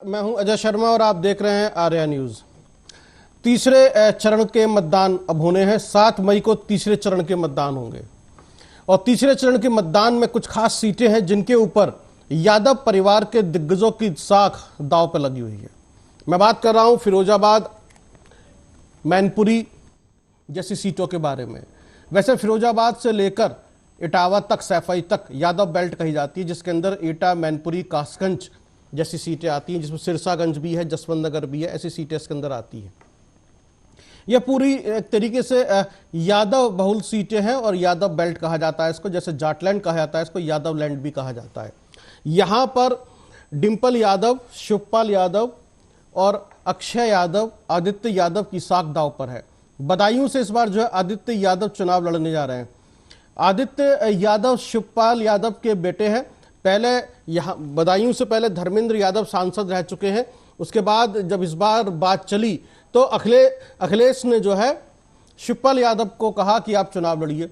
मैं हूं अजय शर्मा और आप देख रहे हैं आर्या न्यूज। तीसरे चरण के मतदान अब होने हैं। 7 मई को तीसरे चरण के मतदान होंगे और तीसरे चरण के मतदान में कुछ खास सीटें हैं जिनके ऊपर यादव परिवार के दिग्गजों की साख दांव पर लगी हुई है। मैं बात कर रहा हूं फिरोजाबाद, मैनपुरी जैसी सीटों के बारे में। वैसे फिरोजाबाद से लेकर इटावा तक, सैफई तक यादव बेल्ट कही जाती है, जिसके अंदर एटा, मैनपुरी, कासगंज जैसी सीटें आती हैं, जिसमें सिरसागंज भी है, जसवंत नगर भी है, ऐसी सीटें इसके अंदर आती हैं। यह पूरी एक तरीके से यादव बहुल सीटें हैं और यादव बेल्ट कहा जाता है इसको। जैसे जाटलैंड कहा जाता है इसको, यादव लैंड भी कहा जाता है। यहाँ पर डिंपल यादव, शिवपाल यादव और अक्षय यादव, आदित्य यादव की साख दांव पर है। बदायूं से इस बार जो है आदित्य यादव चुनाव लड़ने जा रहे हैं। आदित्य यादव शिवपाल यादव के बेटे हैं। पहले यहाँ बदायूं से पहले धर्मेंद्र यादव सांसद रह चुके हैं। उसके बाद जब इस बार बात चली तो अखिलेश ने जो है शिवपाल यादव को कहा कि आप चुनाव लड़िए।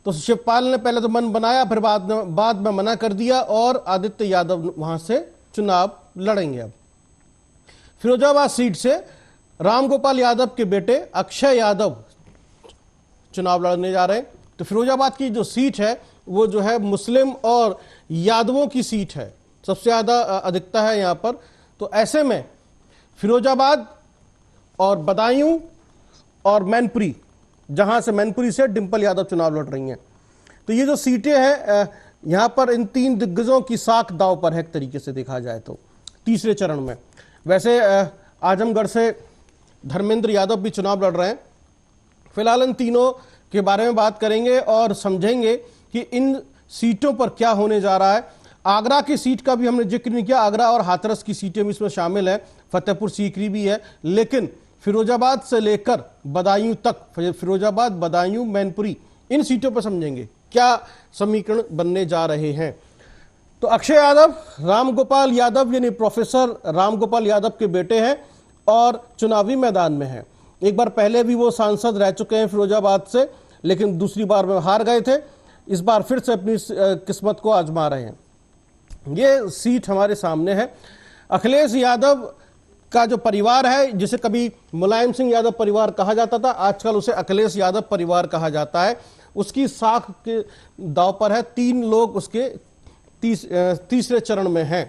तो शिवपाल ने पहले तो मन बनाया, फिर बाद में मना कर दिया और आदित्य यादव वहां से चुनाव लड़ेंगे। अब फिरोजाबाद सीट से रामगोपाल यादव के बेटे अक्षय यादव चुनाव लड़ने जा रहे हैं। तो फिरोजाबाद की जो सीट है वो जो है मुस्लिम और यादवों की सीट है, सबसे ज्यादा अधिकता है यहां पर। तो ऐसे में फिरोजाबाद और बदायूं और मैनपुरी, जहां से मैनपुरी से डिंपल यादव चुनाव लड़ रही हैं, तो ये जो सीटें हैं यहां पर इन 3 दिग्गजों की साख दांव पर है एक तरीके से देखा जाए तो तीसरे चरण में। वैसे आजमगढ़ से धर्मेंद्र यादव भी चुनाव लड़ रहे हैं। फिलहाल इन तीनों के बारे में बात करेंगे और समझेंगे कि इन सीटों पर क्या होने जा रहा है। आगरा की सीट का भी हमने जिक्र नहीं किया, आगरा और हाथरस की सीटें भी इसमें शामिल है, फतेहपुर सीकरी भी है। लेकिन फिरोजाबाद से लेकर बदायूं तक, फिरोजाबाद, बदायूं, मैनपुरी, इन सीटों पर समझेंगे क्या समीकरण बनने जा रहे हैं। तो अक्षय यादव रामगोपाल यादव यानी प्रोफेसर रामगोपाल यादव के बेटे हैं और चुनावी मैदान में हैं। एक बार पहले भी वो सांसद रह चुके हैं फिरोजाबाद से, लेकिन दूसरी बार में हार गए थे। इस बार फिर से अपनी किस्मत को आजमा रहे हैं। ये सीट हमारे सामने है। अखिलेश यादव का जो परिवार है, जिसे कभी मुलायम सिंह यादव परिवार कहा जाता था, आजकल उसे अखिलेश यादव परिवार कहा जाता है, उसकी साख के दांव पर है। 3 लोग उसके तीसरे चरण में हैं।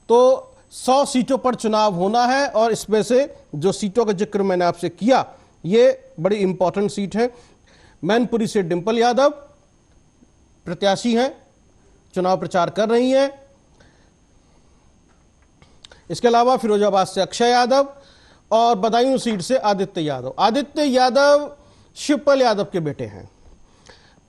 तो 100 सीटों पर चुनाव होना है और इसमें से जो सीटों का जिक्र मैंने आपसे किया, ये बड़ी इंपॉर्टेंट सीट है। मैनपुरी से डिंपल यादव प्रत्याशी हैं, चुनाव प्रचार कर रही हैं। इसके अलावा फिरोजाबाद से अक्षय यादव और बदायूं सीट से आदित्य यादव। आदित्य यादव शिवपाल यादव के बेटे हैं।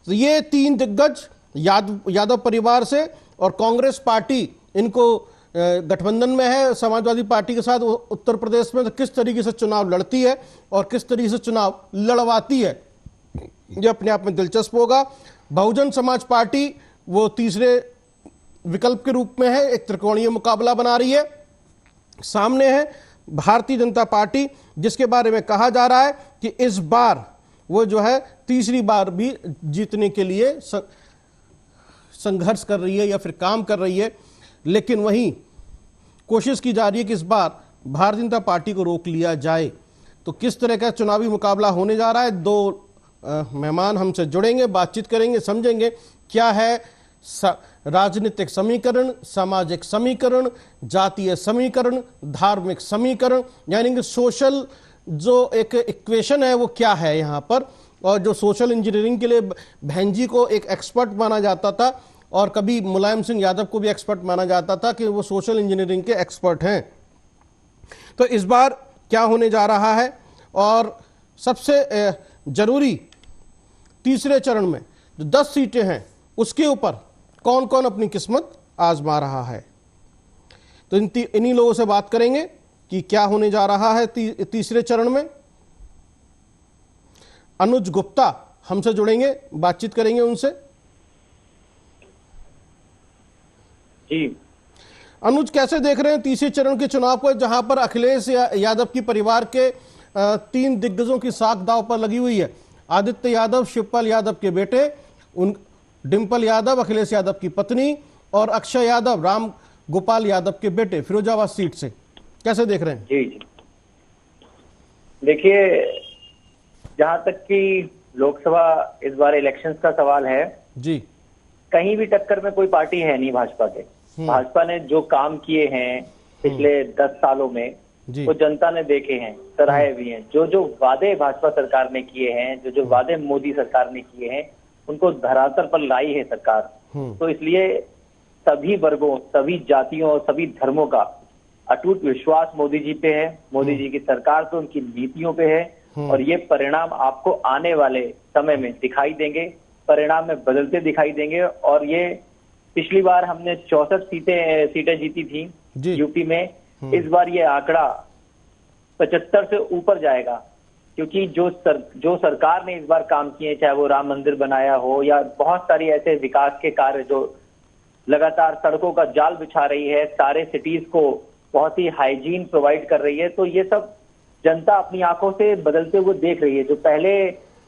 तो ये 3 दिग्गज यादव परिवार से, और कांग्रेस पार्टी इनको गठबंधन में है समाजवादी पार्टी के साथ उत्तर प्रदेश में। तो किस तरीके से चुनाव लड़ती है और किस तरीके से चुनाव लड़वाती है, ये अपने आप में दिलचस्प होगा। बहुजन समाज पार्टी वो तीसरे विकल्प के रूप में है, एक त्रिकोणीय मुकाबला बना रही है। सामने है भारतीय जनता पार्टी, जिसके बारे में कहा जा रहा है कि इस बार वो जो है तीसरी बार भी जीतने के लिए संघर्ष कर रही है या फिर काम कर रही है। लेकिन वहीं कोशिश की जा रही है कि इस बार भारतीय जनता पार्टी को रोक लिया जाए। तो किस तरह का चुनावी मुकाबला होने जा रहा है, 2 मेहमान हमसे जुड़ेंगे, बातचीत करेंगे, समझेंगे क्या है राजनीतिक समीकरण, सामाजिक समीकरण, जातीय समीकरण, धार्मिक समीकरण, यानी कि सोशल जो एक इक्वेशन है वो क्या है यहाँ पर। और जो सोशल इंजीनियरिंग के लिए बहन जी को एक एक्सपर्ट माना जाता था और कभी मुलायम सिंह यादव को भी एक्सपर्ट माना जाता था कि वो सोशल इंजीनियरिंग के एक्सपर्ट हैं। तो इस बार क्या होने जा रहा है, और सबसे जरूरी तीसरे चरण में जो 10 सीटें हैं उसके ऊपर कौन कौन अपनी किस्मत आजमा रहा है। तो इन्हीं लोगों से बात करेंगे कि क्या होने जा रहा है तीसरे चरण में। अनुज गुप्ता हमसे जुड़ेंगे, बातचीत करेंगे उनसे। जी अनुज, कैसे देख रहे हैं तीसरे चरण के चुनाव को, जहां पर अखिलेश यादव की परिवार के 3 दिग्गजों की साख दांव पर लगी हुई है। आदित्य यादव शिवपाल यादव के बेटे, डिंपल यादव अखिलेश यादव की पत्नी, और अक्षय यादव गोपाल यादव के बेटे फिरोजाबाद सीट से, कैसे देख रहे हैं? जी जी, देखिए, जहां तक कि लोकसभा इस बार इलेक्शंस का सवाल है, जी कहीं भी टक्कर में कोई पार्टी है नहीं भाजपा के। भाजपा ने जो काम किए हैं पिछले 10 सालों में, जी वो जनता ने देखे हैं, सराहे भी हैं। जो जो वादे भाजपा सरकार ने किए हैं, जो जो वादे मोदी सरकार ने किए हैं, उनको धरातल पर लाई है सरकार। तो इसलिए सभी वर्गों, सभी जातियों, सभी धर्मों का अटूट विश्वास मोदी जी पे है, मोदी जी की सरकार पे, उनकी नीतियों पे है। और ये परिणाम आपको आने वाले समय में दिखाई देंगे, परिणाम में बदलते दिखाई देंगे। और ये पिछली बार हमने 64 सीटें जीती थी यूपी में, इस बार ये आंकड़ा 75 से ऊपर जाएगा। क्योंकि जो सरकार ने इस बार काम किए, चाहे वो राम मंदिर बनाया हो या बहुत सारी ऐसे विकास के कार्य, जो लगातार सड़कों का जाल बिछा रही है, सारे सिटीज को बहुत ही हाइजीन प्रोवाइड कर रही है, तो ये सब जनता अपनी आंखों से बदलते हुए देख रही है। जो पहले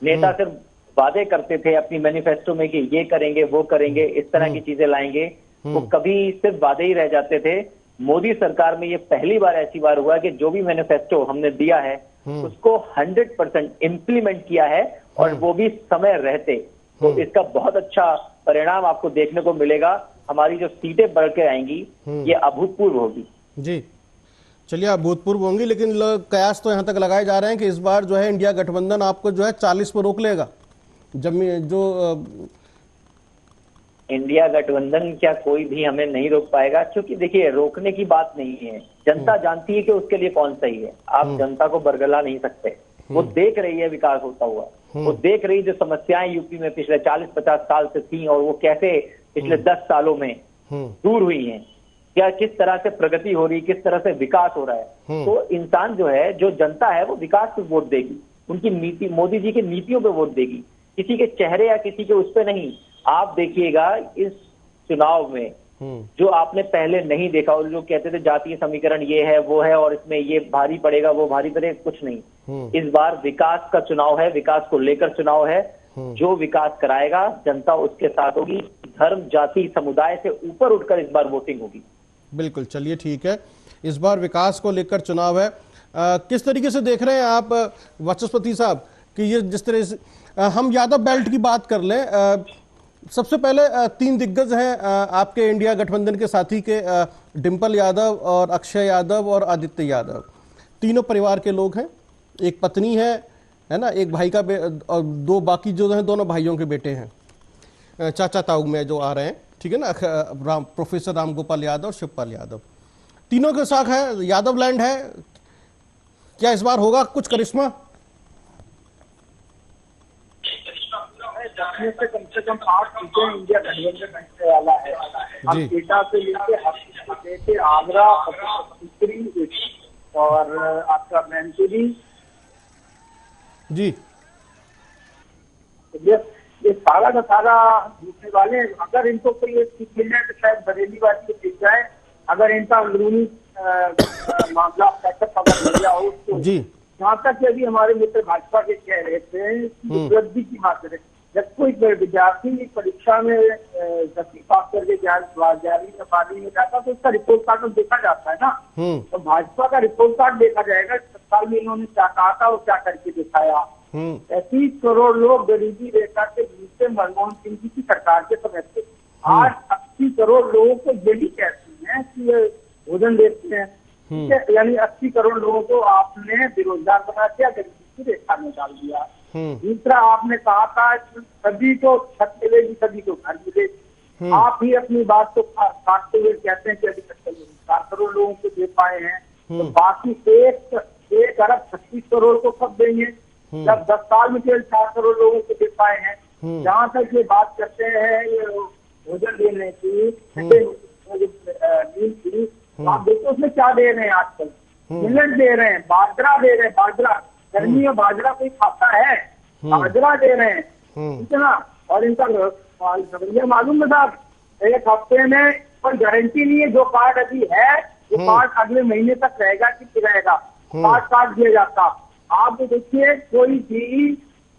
नेता सिर्फ वादे करते थे अपनी मैनिफेस्टो में कि ये करेंगे, वो करेंगे, इस तरह की चीजें लाएंगे, वो कभी सिर्फ वादे ही रह जाते थे। मोदी सरकार में ये पहली बार ऐसी बार हुआ कि जो भी मैनिफेस्टो हमने दिया है उसको 100% इम्प्लीमेंट किया है, और वो भी समय रहते। तो इसका बहुत अच्छा परिणाम आपको देखने को मिलेगा। हमारी जो सीटें बढ़ के आएंगी ये अभूतपूर्व होगी। जी चलिए, अभूतपूर्व होंगी, लेकिन कयास तो यहाँ तक लगाए जा रहे हैं कि इस बार जो है इंडिया गठबंधन आपको जो है 40 पर रोक लेगा। इंडिया गठबंधन क्या कोई भी हमें नहीं रोक पाएगा, क्योंकि देखिए, रोकने की बात नहीं है। जनता जानती है कि उसके लिए कौन सही है। आप जनता को बरगला नहीं सकते। वो देख रही है विकास होता हुआ, वो देख रही है जो समस्याएं यूपी में पिछले 40-50 साल से थी और वो कैसे पिछले 10 सालों में दूर हुई हैं, क्या किस तरह से प्रगति हो रही, किस तरह से विकास हो रहा है। तो इंसान जो है, जो जनता है, वो विकास पे वोट देगी, उनकी नीति, मोदी जी की नीतियों पे वोट देगी, किसी के चेहरे या किसी के उस पे नहीं। आप देखिएगा इस चुनाव में जो आपने पहले नहीं देखा, और जो कहते थे जातीय समीकरण ये है वो है और इसमें ये भारी पड़ेगा वो भारी पड़ेगा, कुछ नहीं। इस बार विकास का चुनाव है, विकास को लेकर चुनाव है। जो विकास कराएगा जनता उसके साथ होगी। धर्म, जाति, समुदाय से ऊपर उठकर इस बार वोटिंग होगी। बिल्कुल, चलिए ठीक है, इस बार विकास को लेकर चुनाव है। किस तरीके से देख रहे हैं आप वाचस्पति साहब कि ये जिस तरह से हम यादव बेल्ट की बात कर लें, सबसे पहले 3 दिग्गज हैं आपके इंडिया गठबंधन के साथी के, डिंपल यादव और अक्षय यादव और आदित्य यादव, तीनों परिवार के लोग हैं। एक पत्नी है ना, एक भाई का और 2 बाकी जो हैं दोनों भाइयों के बेटे हैं, चाचा ताऊ में जो आ रहे हैं, ठीक है ना, प्रोफेसर राम गोपाल यादव और शिवपाल यादव, तीनों के साथ है, यादव लैंड है। क्या इस बार होगा कुछ करिश्मा? से कम 8 सीटें इंडिया गठबंधन बनने वाला है। हम एटा से लेके आगरा और आपका मैनपुरी जी, ये सारा का सारा जीतने वाले। अगर इनको कोई सीट मिल जाए तो शायद बरेली वाली को जीत जाए। अगर इनका अंदरूनी मामला मिल गया हो तो जी। जहाँ तक अभी हमारे मित्र भाजपा के कह रहे थे उपलब्धि की बात करें, जब कोई विद्यार्थी परीक्षा में 10वीं पास करके 11वीं या 12वीं में जाता तो उसका रिपोर्ट कार्ड में देखा जाता है ना। तो भाजपा का रिपोर्ट कार्ड देखा जाएगा, 7 साल में इन्होंने क्या कहा था और क्या करके दिखाया। 35 करोड़ लोग गरीबी रेखा के नीचे मनमोहन सिंह जी की सरकार के समय से आज 80 करोड़ लोगों को यही कहती हैं कि ये भोजन देते हैं, ठीक है। यानी 80 करोड़ लोगों को आपने बेरोजगार बना दिया, गरीबी की रेखा में डाल दिया। दूसरा, आपने कहा था सभी को छत मिलेगी, सभी को घर मिलेगी। आप ही अपनी बात को काटते हुए कहते हैं कि अभी तक 4 करोड़ लोगों को दे पाए हैं, तो बाकी 1 अरब 36 करोड़ को कब देंगे, जब 10 साल में केवल 4 करोड़ लोगों को दे पाए हैं। जहाँ तक ये बात करते हैं भोजन देने की, नींद की, आप देखो उसमें क्या दे रहे हैं आजकल, मिलेट दे रहे हैं, बाजरा दे रहे हैं, बाजरा गर्मी में बाजरा कोई खाता है, बाजरा दे रहे हैं, ठीक है ना। और इनका रवैया मालूम है साहब, 1 हफ्ते में कोई गारंटी नहीं है। जो कार्ड अभी है वो कार्ड अगले महीने तक रहेगा कि रहेगा, कार्ड काट दिया जाता। आप देखिए कोई भी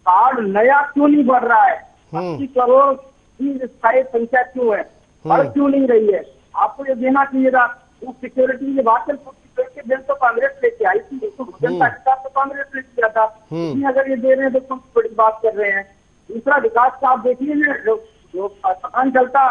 कार्ड नया क्यों नहीं बढ़ रहा है, 80 करोड़ की स्थायी संख्या क्यों है, बढ़ क्यों नहीं रही है। आपको ये देना चाहिए था। वो सिक्योरिटी की बात है, सिक्योरिटी बिल तो कांग्रेस लेके आई थी, उसको भोजन का हिसाब तो कांग्रेस ने किया था। इसमें अगर ये दे रहे हैं तो बड़ी बात कर रहे हैं। दूसरा विकास का आप देखिए ना, जो पता नहीं चलता,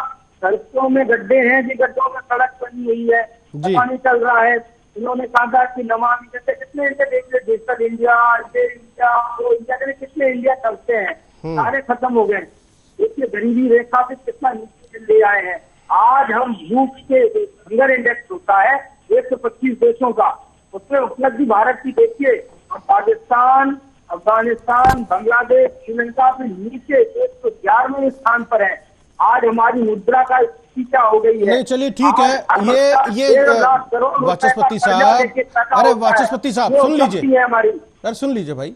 सड़कों में गड्ढे हैं, जी गड्ढों में सड़क बनी हुई है, पता नहीं चल रहा है। इन्होंने कहा कि नमामि जैसे कितने इंडिया देख रहे, डिजिटल इंडिया, इंडिया, वो इंडिया के कितने इंडिया चलते हैं, सारे खत्म हो गए। देखिए गरीबी रेखा से कितना नीचे ले आए हैं। आज हम भूख के हंगर इंडेक्स होता है 125 देशों का, उसमें उपलब्धि भारत की देखिए, और पाकिस्तान, अफगानिस्तान, बांग्लादेश, श्रीलंका से नीचे 111वें स्थान पर है। आज हमारी मुद्रा का स्थिति क्या हो गई है। नहीं चलिए ठीक है, ये वाचस्पति साहब, अरे वाचस्पति साहब सुन लीजिए, अरे सुन लीजिए भाई,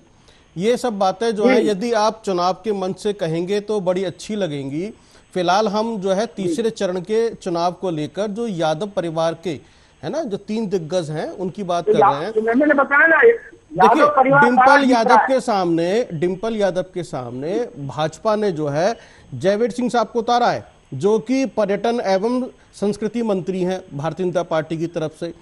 ये सब बातें जो है यदि आप चुनाव के मंच से कहेंगे तो बड़ी अच्छी लगेंगी। फिलहाल हम जो है तीसरे चरण के चुनाव को लेकर जो यादव परिवार के है ना, जो 3 दिग्गज हैं उनकी बात कर रहे हैं। मैंने बताया ना, देखिए डिम्पल यादव के सामने भाजपा ने जो है जयवीर सिंह साहब को उतारा है, जो कि पर्यटन एवं संस्कृति मंत्री हैं भारतीय जनता पार्टी की तरफ से।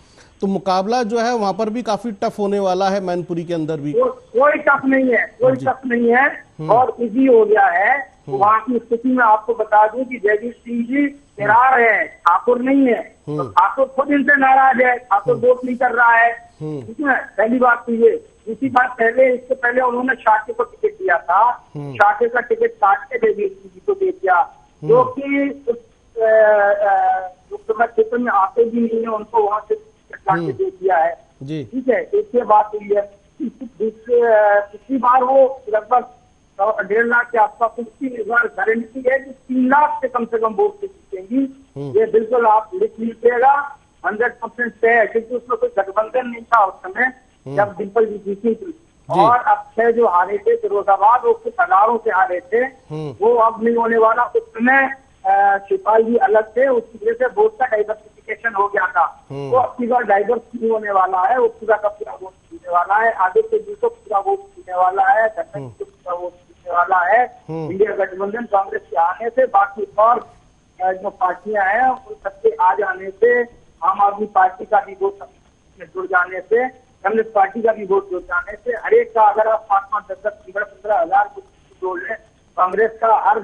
तो मुकाबला जो है वहां पर भी काफी टफ होने वाला है, मैनपुरी के अंदर भी कोई टफ नहीं है, कोई टफ नहीं है, और इजी हो गया है। वहाँ की स्थिति में आपको बता दूं कि जयवीर सिंह जी फरार है, ठाकुर नहीं है। तो ठाकुर खुद इनसे नाराज है, ठाकुर वोट नहीं कर रहा है, ठीक है, पहली बात तो ये। दूसरी बात, इससे पहले उन्होंने शाके को टिकट दिया था, शाके का टिकट काट के जयवीर सिंह जी को दे दिया, जो कि लोकसभा क्षेत्र में आते भी नहीं है, उनको वहां से काट के दे दिया है, ठीक है। एक ये बात हुई है। पिछली बार वो लगभग 1.5 लाख के आसपास, इस बार गारंटी है कि 3 लाख से कम वोट से जीतेंगी। ये बिल्कुल आप लिख लीजिएगा, 100% तय है, क्योंकि उसमें कोई गठबंधन नहीं था उस समय जब डिम्पल जी जीती थी। और अक्षय जो हारे थे फिरोजाबाद, वो कुछ हजारों से हारे थे, वो अब नहीं होने वाला। उस समय शिवपाल जी अलग थे, उसकी वजह से वोट का डाइवर्सिफिकेशन हो गया था। तो अब की बार डाइवर्स नहीं होने वाला है, वो पूरा का पूरा वोट जीतने वाला है। आगे से भी तो पूरा वोट जीतने वाला है, पूरा वोट जीतने वाला है। इंडिया गठबंधन कांग्रेस के आने से, बाकी और जो पार्टियां हैं उन सबके आ जाने से, आम आदमी पार्टी का भी वोट जुड़ जाने से, कम्युनिस्ट पार्टी का भी वोट जुड़ जाने से, हर एक का अगर आप 5-5, 10-10, 15-15 हजार जोड़ लें, कांग्रेस का हर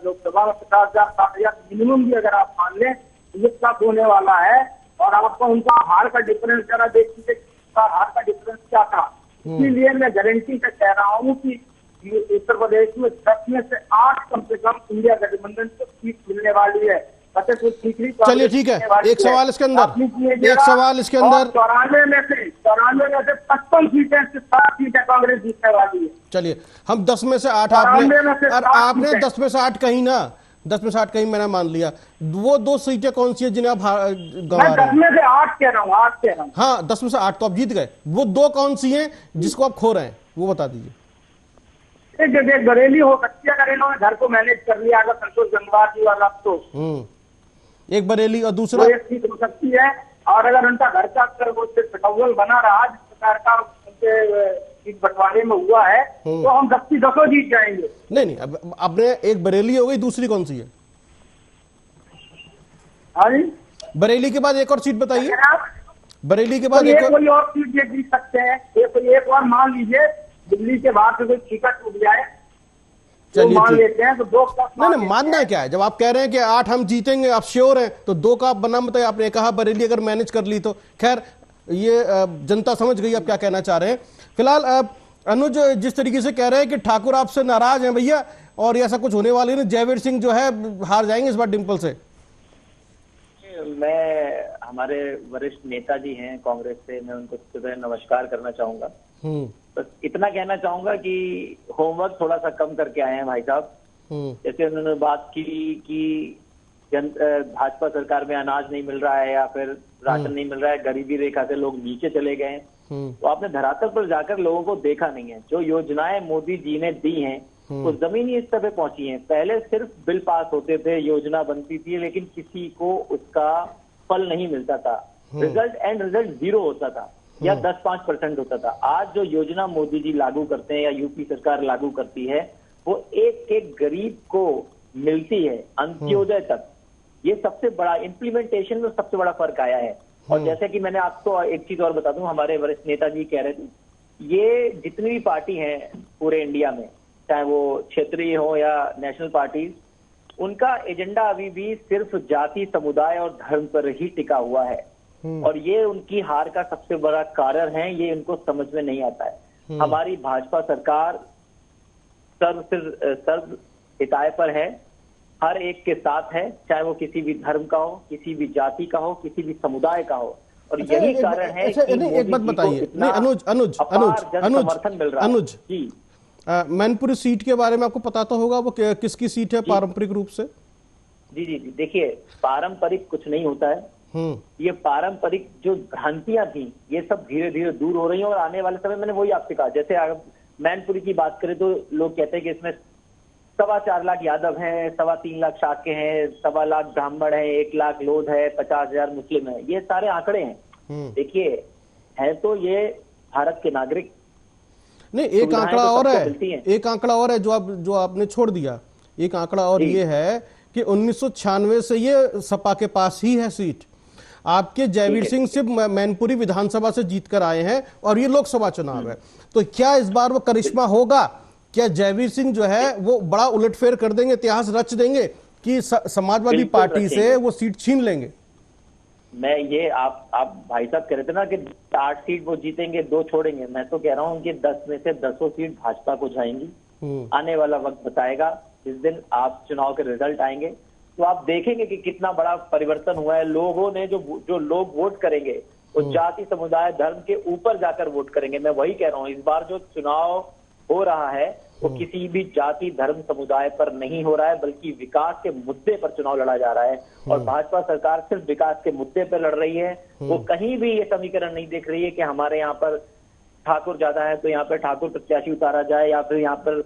लोकसभा में 50,000, 60,000 मिनिमम भी अगर आप मान लें, ये सब होने वाला है। और आपको उनका हार का डिफरेंस जरा देख लीजिए, हार का डिफरेंस क्या था। इसीलिए मैं गारंटी से कह रहा हूँ कि उत्तर प्रदेश में 10 में से 8 कम से कम इंडिया गठबंधन को सीट मिलने वाली है। चलिए ठीक है, एक सवाल इसके अंदर 94 में से 55 सीटें, 7 सीटें कांग्रेस जीतने वाली है। चलिए हम 10 में से 8 आपने 10 में से 8 कहीं ना, 10 में से 8 कहीं मैंने मान लिया। वो 2 सीटें कौन सी है जिन्हें आप गंवा रहे हैं? 10 में से 8 कह रहा हूँ, 8 कह रहा हूँ। हाँ 10 में से 8 तो आप जीत गए। वो 2 कौन सी हैं जिसको आप खो रहे हैं, वो बता दीजिए। एक जगह बरेली हो सकती है, अगर इन्होंने घर को मैनेज कर लिया, अगर संतोष गंगवार जी वाला तो एक बरेली, और दूसरा एक सीट हो सकती है। और अगर उनका घर का पिटौल बना रहा, जिस प्रकार का उनके सीट बंटवारे में हुआ है, तो हम 10 जीत जाएंगे। नहीं अब आपने एक बरेली हो गई, दूसरी कौन सी है? हाँ जी, बरेली के बाद एक और सीट बताइए। बरेली के बाद कोई और सीट जीत सकते हैं, एक और मान लीजिए दिल्ली के बाहर से कोई टिकट उठ जाए, चलिए मान लेते हैं तो 2 नहीं मानना क्या है? जब आप कह रहे हैं कि 8 हम जीतेंगे, आप श्योर हैं, तो 2 का आप नाम बताइए। आपने कहा बरेली अगर मैनेज कर ली तो खैर ये जनता समझ गई आप क्या कहना चाह रहे हैं। फिलहाल अनुज जिस तरीके से कह रहे हैं कि ठाकुर आपसे नाराज हैं भैया, और ऐसा कुछ होने वाली नहीं, जयवीर सिंह जो है हार जाएंगे इस बार डिम्पल से। मैं हमारे वरिष्ठ नेता जी हैं कांग्रेस से, मैं उनको सुबह नमस्कार करना चाहूंगा। बस इतना कहना चाहूंगा कि होमवर्क थोड़ा सा कम करके आए हैं भाई साहब। जैसे उन्होंने बात की कि भाजपा सरकार में अनाज नहीं मिल रहा है या फिर राशन नहीं मिल रहा है, गरीबी रेखा से लोग नीचे चले गए हैं, तो आपने धरातल पर जाकर लोगों को देखा नहीं है। जो योजनाएं मोदी जी ने दी हैं वो जमीनी स्तर पे पहुंची हैं। पहले सिर्फ बिल पास होते थे, योजना बनती थी, लेकिन किसी को उसका फल नहीं मिलता था। रिजल्ट 0 होता था या 10-5% होता था। आज जो योजना मोदी जी लागू करते हैं या यूपी सरकार लागू करती है, वो एक एक गरीब को मिलती है, अंत्योदय तक। ये सबसे बड़ा इम्प्लीमेंटेशन में सबसे बड़ा फर्क आया है। और जैसे कि मैंने आपको एक चीज और बता दूं, हमारे वरिष्ठ नेताजी कह रहे थे, ये जितनी भी पार्टी हैं पूरे इंडिया में, चाहे वो क्षेत्रीय हो या नेशनल पार्टीज, उनका एजेंडा अभी भी सिर्फ जाति, समुदाय और धर्म पर ही टिका हुआ है। और ये उनकी हार का सबसे बड़ा कारण है, ये उनको समझ में नहीं आता है। हमारी भाजपा सरकार सर्व हिताय पर है, हर एक के साथ है, चाहे वो किसी भी धर्म का हो, किसी भी जाति का हो, किसी भी समुदाय का हो। और यही कारण है कि एक बात बताइए, नहीं समर्थन मिल रहा है जी। मैनपुरी सीट के बारे में आपको पता तो होगा, वो किसकी सीट है पारंपरिक रूप से? जी जी जी, देखिए पारंपरिक कुछ नहीं होता है। ये पारंपरिक जो भ्रांतियां थी, ये सब धीरे धीरे दूर हो रही हैं। और आने वाले समय, मैंने वही आपसे कहा, जैसे अगर मैनपुरी की बात करें तो लोग कहते हैं कि इसमें 4.25 लाख यादव हैं, 3.25 लाख शाक्य हैं, 1.25 लाख ब्राह्मण है, 1 लाख लोध है, 50,000 मुस्लिम है। ये सारे आंकड़े हैं। देखिए, है तो ये भारत के नागरिक। नहीं, एक आंकड़ा और है, एक आंकड़ा और है जो आपने छोड़ दिया। एक आंकड़ा और ये है कि 1996 से ये सपा के पास ही है सीट। आपके जयवीर सिंह सिर्फ मैनपुरी विधानसभा से जीत कर आए हैं और ये लोकसभा चुनाव है। तो क्या इस बार वो करिश्मा होगा? क्या जयवीर सिंह जो है वो बड़ा उलटफेर कर देंगे, इतिहास रच देंगे कि समाजवादी पार्टी से वो सीट छीन लेंगे? मैं ये आप भाई साहब कह रहे थे ना कि 8 सीट वो जीतेंगे, 2 छोड़ेंगे। मैं तो कह रहा हूँ कि 10 में से 10 सीट भाजपा को जाएंगी। आने वाला वक्त बताएगा। जिस दिन आप चुनाव के रिजल्ट आएंगे तो आप देखेंगे कि कितना बड़ा परिवर्तन हुआ है। लोगों ने जो लोग वोट करेंगे वो जाति, समुदाय, धर्म के ऊपर जाकर वोट करेंगे। मैं वही कह रहा हूँ, इस बार जो चुनाव हो रहा है वो किसी भी जाति, धर्म, समुदाय पर नहीं हो रहा है, बल्कि विकास के मुद्दे पर चुनाव लड़ा जा रहा है। और भाजपा सरकार सिर्फ विकास के मुद्दे पर लड़ रही है। वो कहीं भी ये समीकरण नहीं देख रही है कि हमारे यहाँ पर ठाकुर ज्यादा है तो यहाँ पर ठाकुर प्रत्याशी उतारा जाए, या फिर यहाँ पर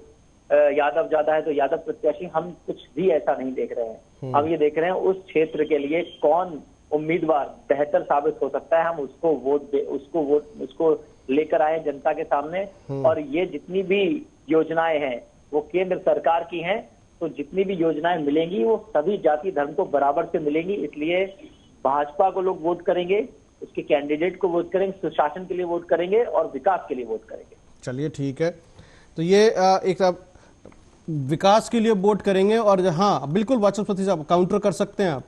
यादव ज्यादा है तो यादव प्रत्याशी। हम कुछ भी ऐसा नहीं देख रहे हैं। हम ये देख रहे हैं उस क्षेत्र के लिए कौन उम्मीदवार बेहतर साबित हो सकता है, हम उसको लेकर आए जनता के सामने। और ये जितनी भी योजनाएं हैं वो केंद्र सरकार की हैं, तो जितनी भी योजनाएं मिलेंगी वो सभी जाति, धर्म को बराबर से मिलेंगी। इसलिए भाजपा को लोग वोट करेंगे, उसके कैंडिडेट को वोट करेंगे, सुशासन के लिए वोट करेंगे और विकास के लिए वोट करेंगे। चलिए ठीक है, तो ये एक विकास के लिए वोट करेंगे। और हाँ बिल्कुल वाचस्पति साहब काउंटर कर सकते हैं आप।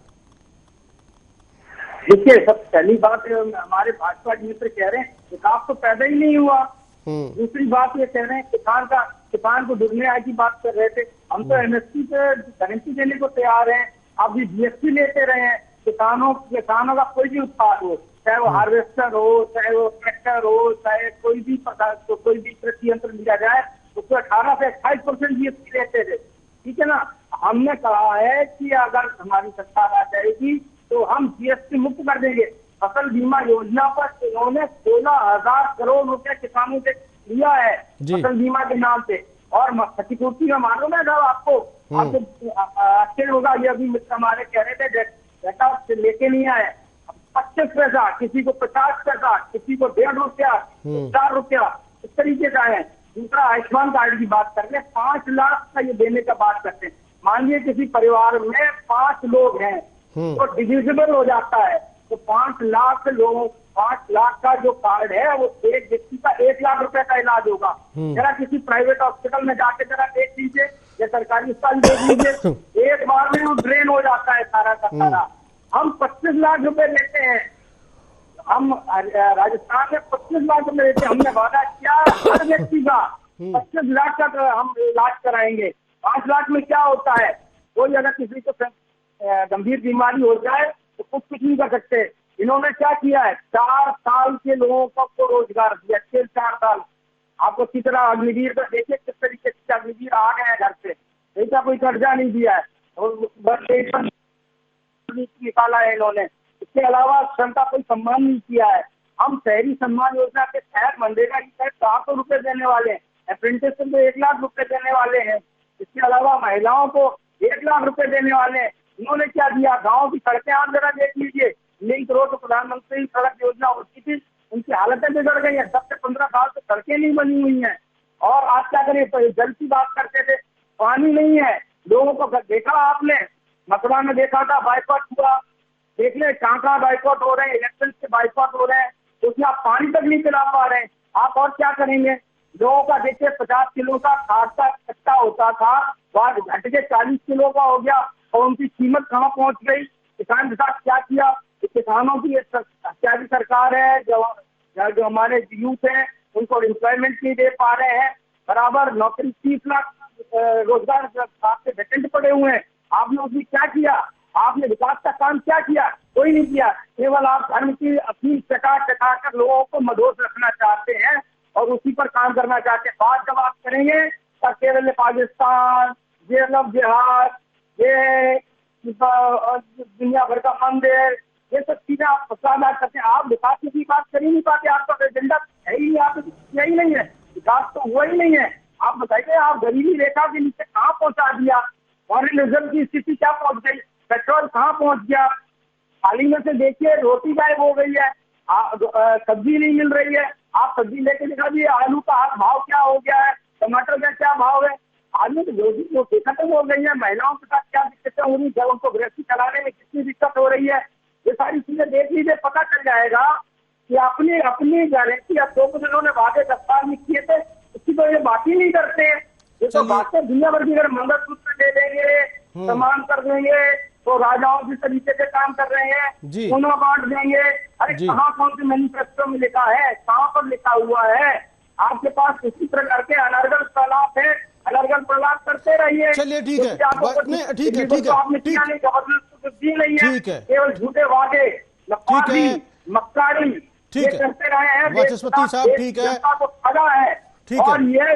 देखिए, सब पहली बात हमारे भाजपा के मित्र कह रहे हैं विकास तो पैदा ही नहीं हुआ। दूसरी बात ये कह रहे हैं किसान को डूबने आए की बात कर रहे थे। हम तो एमएसपी पे गारंटी देने को तैयार हैं। आप भी जीएसटी लेते रहे हैं। किसानों का कोई भी उत्पाद हो, चाहे वो हार्वेस्टर हो, चाहे वो ट्रैक्टर हो, चाहे कोई भी प्रकार कोई भी कृषि यंत्र लिया जाए, उसको 18 से 28% जीएसटी लेते थे। ठीक है ना। हमने कहा है कि अगर हमारी सरकार आ जाएगी तो हम जीएसटी मुक्त कर देंगे। फसल बीमा योजना पर इन्होंने 16,000 करोड़ रुपए किसानों से लिया है फसल बीमा के नाम से। और क्षतिपूर्ति में मालूम है जब आपको आश्चर्य होगा, ये अभी मित्र हमारे कह रहे थे डेटा लेके नहीं आए। 25 पैसा, किसी को 50 पैसा, किसी को 1.5 रुपया, 4 रुपया, इस तरीके का है। दूसरा आयुष्मान कार्ड की बात करते हैं, 5 लाख का ये देने का बात करते हैं। मानिए किसी परिवार में 5 लोग हैं तो डिविजिबल हो जाता है, तो 5 लाख लोगों 5 लाख का जो कार्ड है वो एक व्यक्ति का 1 लाख रुपए का इलाज होगा। जरा किसी प्राइवेट हॉस्पिटल में जाके जरा देख लीजिए या सरकारी अस्पताल देख लीजिए, एक बार में वो ड्रेन हो जाता है सारा का सारा। हम 25 लाख रुपए लेते हैं, हम राजस्थान में 25 लाख रुपए लेते हैं। हमने वादा किया हर व्यक्ति का 25 लाख का हम इलाज कराएंगे। 5 लाख में क्या होता है, कोई अगर किसी को गंभीर बीमारी हो जाए तो कुछ नहीं कर सकते। इन्होंने क्या किया है, 4 साल के लोगों को रोजगार दिया, 4 साल। आपको किस तरह अग्निवीर का देखिए किस तरीके से अग्निवीर आ गए हैं घर से, ऐसा कोई कर्जा नहीं दिया है और बस निकाला है इन्होंने। इसके अलावा श्रम का कोई सम्मान नहीं किया है। हम शहरी सम्मान योजना के तहत मनरेगा के तहत 400 रुपए देने वाले हैं, अप्रेंटिस को 1 लाख रुपए देने वाले हैं। इसके अलावा महिलाओं को 1 लाख रुपए देने वाले हैं। इन्होंने क्या दिया, गाँव की सड़कें आप जरा देख लीजिए, लिंक रोड प्रधानमंत्री सड़क योजना होती थी, उनकी हालतें बिगड़ गई है। 10 से 15 साल से सड़कें नहीं बनी हुई हैं। और आज क्या करिए, जल की बात करते थे, पानी नहीं है। लोगों को देखा आपने, मथुरा में देखा था बाइकआउट हुआ, देख ले कहाँ बाइकआउट हो रहे हैं, इलेक्शन से बाइकआउट हो रहे हैं, तो उसमें आप पानी तक नहीं पिला पा रहे हैं, आप और क्या करेंगे। लोगों का देखिए 50 किलो का खाद का कट्टा होता था, वह घट के 40 किलो का हो गया, और उनकी कीमत कहाँ पहुंच गई। किसान के साथ क्या किया, किसानों की हत्यारी सरकार है, जो हमारे यूथ है उनको एम्प्लॉयमेंट नहीं दे पा रहे हैं, बराबर नौकरी 30 लाख रोजगार आपके वैकेंट पड़े हुए हैं, आपने उसमें क्या किया, आपने विकास का काम क्या किया, कोई नहीं किया। केवल आप धर्म की अपील चटा कर लोगों को मदहोश रखना चाहते हैं और उसी पर काम करना चाहते हैं। बात जब आप करेंगे तब केवल पाकिस्तान, ये लब जिहाद, ये दुनिया भर का मंदिर, ये सब चीजें आप फसाना करते हैं। आप विकास की बात कर ही नहीं पाते, आपका एजेंडा है ही नहीं, आप यही नहीं है, विकास तो हुआ ही नहीं है। आप बताइए, आप गरीबी रेखा के नीचे कहाँ पहुंचा दिया, फॉरेनिज्म की स्थिति क्या पहुंच गई, पेट्रोल कहाँ पहुंच गया, हाल ही में से देखिए रोटी गायब हो गई है, सब्जी नहीं मिल रही है। आप सब्जी लेके दिखा दिए, आलू का भाव क्या हो गया है, टमाटर का क्या भाव है, आलू की रोटी खत्म हो गई है। महिलाओं के साथ क्या दिक्कतें हो रही है, उनको गृहस्थी चलाने में कितनी दिक्कत हो रही है, ये सारी चीजें देख लीजिए, पता चल जाएगा कि अपनी गारंटी या तो उन्होंने वादे 10 साल में किए थे, उसकी तो ये बात ही नहीं करते हैं। ये तो बातें दुनिया भर की, अगर मंगलसूत्र दे देंगे, सम्मान कर देंगे, तो राजाओं के तरीके से काम कर रहे हैं, सोना बांट देंगे। अरे कहाँ कौन से मैनिफेस्टो में लिखा है, कहाँ पर लिखा हुआ है। आपके पास इसी प्रकार के अनर्गल प्रलाप है, अनर्गल प्रलाप करते रहिए। चलिए ठीक है, ठीक है, ठीक है, आपने किया नहीं, जबरदस्ती दी नहीं है, केवल झूठे वादे, नक्काशी, मक्कारी ठीक है करते रहे हैं। वाचस्पति साहब ठीक है, जनता को ठगा है, ठीक है, और ये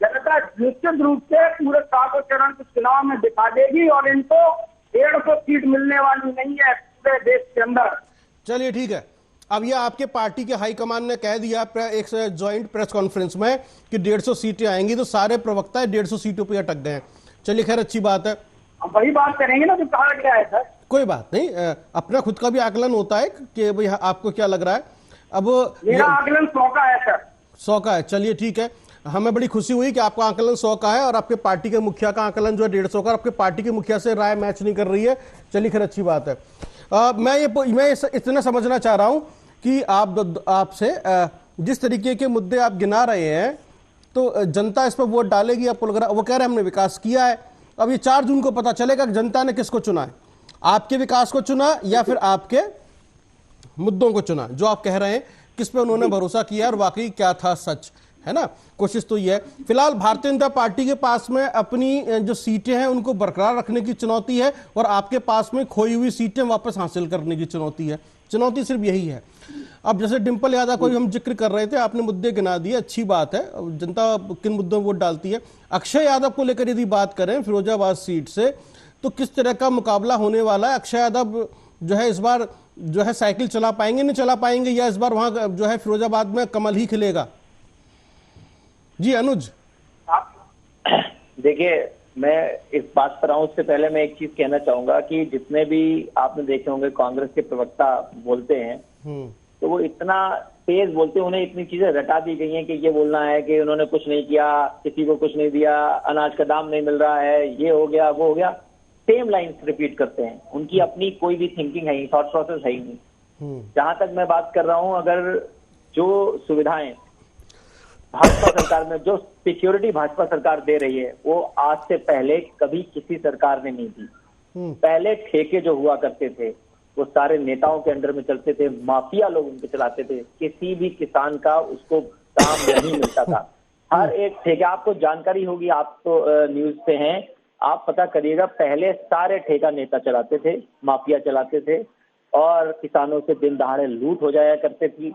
जनता निश्चित रूप से पूरे 7 चरण के चुनाव में दिखा देगी, और इनको 150 सीट मिलने वाली नहीं है पूरे देश के अंदर। चलिए ठीक है। अब ये आपके पार्टी के हाईकमान ने कह दिया एक ज्वाइंट प्रेस कॉन्फ्रेंस में कि 150 सीटें आएंगी, तो सारे प्रवक्ता 150 सीटों पर अटक गए हैं। चलिए खैर, अच्छी बात है, हम वही बात करेंगे ना जो कहा गया है सर। कोई बात नहीं, अपना खुद का भी आकलन होता है कि भाई आपको क्या लग रहा है। अब मेरा आकलन 100 का है सर, 100 का है। चलिए ठीक है, हमें बड़ी खुशी हुई कि आपका आकलन 100 का है और आपके पार्टी के मुखिया का आकलन जो है 150 का, आपके पार्टी के मुखिया से राय मैच नहीं कर रही है। चलिए खैर, अच्छी बात है। मैं इतना समझना चाह रहा हूं कि आपसे जिस तरीके के मुद्दे आप गिना रहे हैं, तो जनता इस पर वोट डालेगी आपको लग रहा है? वो कह रहे हैं हमने विकास किया है। अब ये 4 जून को पता चलेगा कि जनता ने किसको चुना है, आपके विकास को चुना या फिर आपके मुद्दों को चुना। जो आप कह रहे हैं किस पे उन्होंने भरोसा किया और वाकई क्या था सच, है ना। कोशिश तो ये है। फिलहाल भारतीय जनता पार्टी के पास में अपनी जो सीटें हैं उनको बरकरार रखने की चुनौती है, और आपके पास में खोई हुई सीटें वापस हासिल करने की चुनौती है। चुनौती सिर्फ यही है। अब जैसे डिंपल यादव को हम जिक्र कर रहे थे, आपने मुद्दे गिना दिए, अच्छी बात है। जनता किन मुद्दों में वोट डालती है। अक्षय यादव को लेकर यदि बात करें फिरोजाबाद सीट से, तो किस तरह का मुकाबला होने वाला है? अक्षय यादव जो है इस बार जो है साइकिल चला पाएंगे, नहीं चला पाएंगे, या इस बार वहां जो है फिरोजाबाद में कमल ही खिलेगा? जी अनुज। देखिए, मैं इस बात पर आऊं उससे पहले मैं एक चीज कहना चाहूंगा कि जितने भी आपने देखे होंगे कांग्रेस के प्रवक्ता बोलते हैं, तो वो इतना तेज बोलते हैं, उन्हें इतनी चीजें रटा दी गई हैं कि ये बोलना है कि उन्होंने कुछ नहीं किया, किसी को कुछ नहीं दिया, अनाज का दाम नहीं मिल रहा है, ये हो गया वो हो गया, सेम लाइन्स रिपीट करते हैं। उनकी अपनी कोई भी थिंकिंग है ही, थॉट प्रोसेस है ही नहीं। जहां तक मैं बात कर रहा हूं, अगर जो सुविधाएं भाजपा सरकार में, जो सिक्योरिटी भाजपा सरकार दे रही है, वो आज से पहले कभी किसी सरकार ने नहीं दी। पहले ठेके जो हुआ करते थे वो सारे नेताओं के अंडर में चलते थे, माफिया लोग उनके चलाते थे, किसी भी किसान का उसको दाम नहीं मिलता था। हर एक ठेके, आपको जानकारी होगी, आप तो न्यूज पे हैं, आप पता करिएगा, पहले सारे ठेका नेता चलाते थे, माफिया चलाते थे, और किसानों से दिन दहाड़े लूट हो जाया करते थी,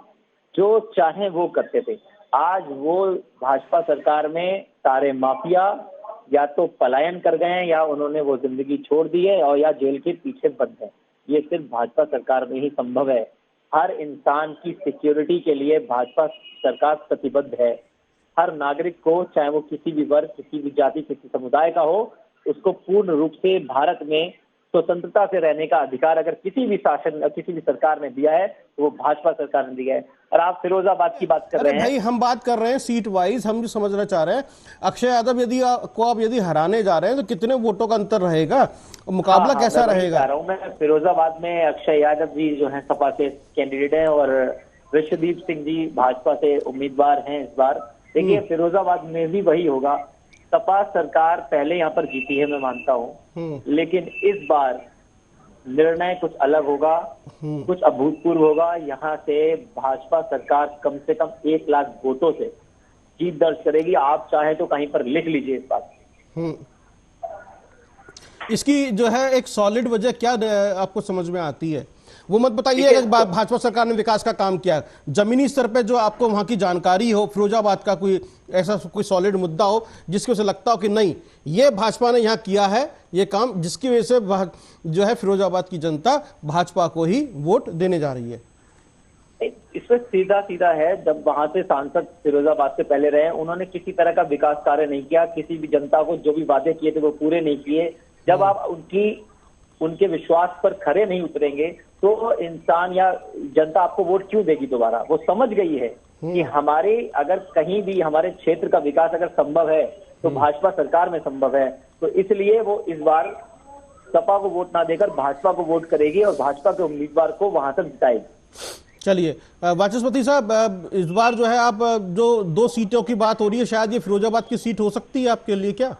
जो चाहे वो करते थे। आज वो भाजपा सरकार में सारे माफिया या तो पलायन कर गए हैं, या उन्होंने वो जिंदगी छोड़ दी है, और या जेल के पीछे बंद है। ये सिर्फ भाजपा सरकार में ही संभव है। हर इंसान की सिक्योरिटी के लिए भाजपा सरकार प्रतिबद्ध है। हर नागरिक को, चाहे वो किसी भी वर्ग, किसी भी जाति, किसी समुदाय का हो, उसको पूर्ण रूप से भारत में स्वतंत्रता से रहने का अधिकार अगर किसी भी शासन, किसी भी सरकार ने दिया है, तो वो भाजपा सरकार ने दिया है। और आप फिरोजाबाद की बात कर अरे रहे हैं। भाई, हम बात कर रहे हैं सीट वाइज, हम जो समझना चाह रहे हैं, अक्षय यादव यदि हराने जा रहे हैं तो कितने वोटों का अंतर रहेगा, मुकाबला हाँ, कैसा मैं वही रहेगा? कह रहा हूं। मैं फिरोजाबाद में अक्षय यादव जी जो हैं सपा से कैंडिडेट हैं और विश्वदीप सिंह जी भाजपा से उम्मीदवार हैं इस बार। देखिए, फिरोजाबाद में भी वही होगा। सपा सरकार पहले यहाँ पर जीती है, मैं मानता हूँ, लेकिन इस बार निर्णय कुछ अलग होगा, कुछ अभूतपूर्व होगा। यहाँ से भाजपा सरकार कम से कम 1 लाख वोटों से जीत दर्ज करेगी। आप चाहे तो कहीं पर लिख लीजिए इस बात। इसकी जो है एक सॉलिड वजह क्या आपको समझ में आती है, वो मत बताइए। देखिए, अगर भाजपा सरकार ने विकास का काम किया, जमीनी स्तर पे जो आपको वहां की जानकारी हो, फिरोजाबाद का कोई ऐसा कोई सॉलिड मुद्दा हो जिसकी वजह से लगता हो कि नहीं, ये भाजपा ने यहाँ किया है ये काम, जिसकी वजह से जो है फिरोजाबाद की जनता भाजपा को ही वोट देने जा रही है। इसमें सीधा सीधा है, जब वहां से सांसद फिरोजाबाद से पहले रहे, उन्होंने किसी तरह का विकास कार्य नहीं किया। किसी भी जनता को जो भी वादे किए थे वो पूरे नहीं किए। जब आप उनके विश्वास पर खरे नहीं उतरेंगे तो इंसान या जनता आपको वोट क्यों देगी दोबारा? वो समझ गई है कि हमारे अगर कहीं भी हमारे क्षेत्र का विकास अगर संभव है तो भाजपा सरकार में संभव है। तो इसलिए वो इस बार सपा को वोट ना देकर भाजपा को वोट करेगी और भाजपा के उम्मीदवार को वहां तक जिताएगी। चलिए वाचस्पति साहब, इस बार जो है आप जो 2 सीटों की बात हो रही है, शायद ये फिरोजाबाद की सीट हो सकती है आपके लिए क्या?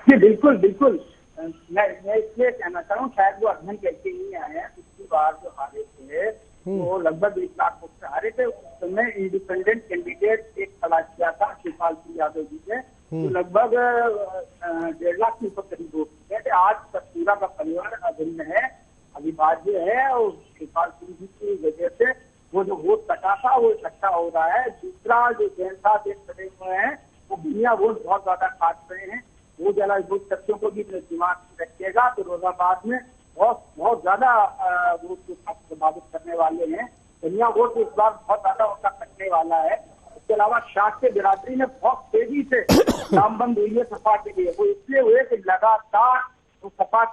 जी बिल्कुल बिल्कुल। मैं इसलिए कहना चाह रहा हूँ, शायद वो अध्ययन करके नहीं आए हैं। पिछली बार जो हारे थे वो लगभग 1 लाख वोट से हारे थे। उस समय इंडिपेंडेंट कैंडिडेट एक खड़ा किया था शिवपाल सिंह यादव जी ने, तो लगभग 1.5 लाख के ऊपर करीब वोट थे। आज पूरा का परिवार अभिन्न है, अविभाज्य है, और शिवपाल सिंह जी की वजह से वो जो वोट कटा था वो इकट्ठा हो रहा है। दूसरा जो जनता देश खड़े हुए हैं वो दुनिया वोट बहुत ज्यादा काट रहे हैं। वो जरा वोट तथ्यों को भी अपने दिमाग में रखिएगा। फिरोजाबाद में बहुत ज्यादा वोट को प्रभावित करने वाले हैं। दुनिया वोट इस बार बहुत ज्यादा उनका कटने वाला है। इसके अलावा शाक्य बिरादरी में बहुत तेजी से नामबंद हुई है सपा के लिए। वो इसलिए हुए कि लगातार तो सपा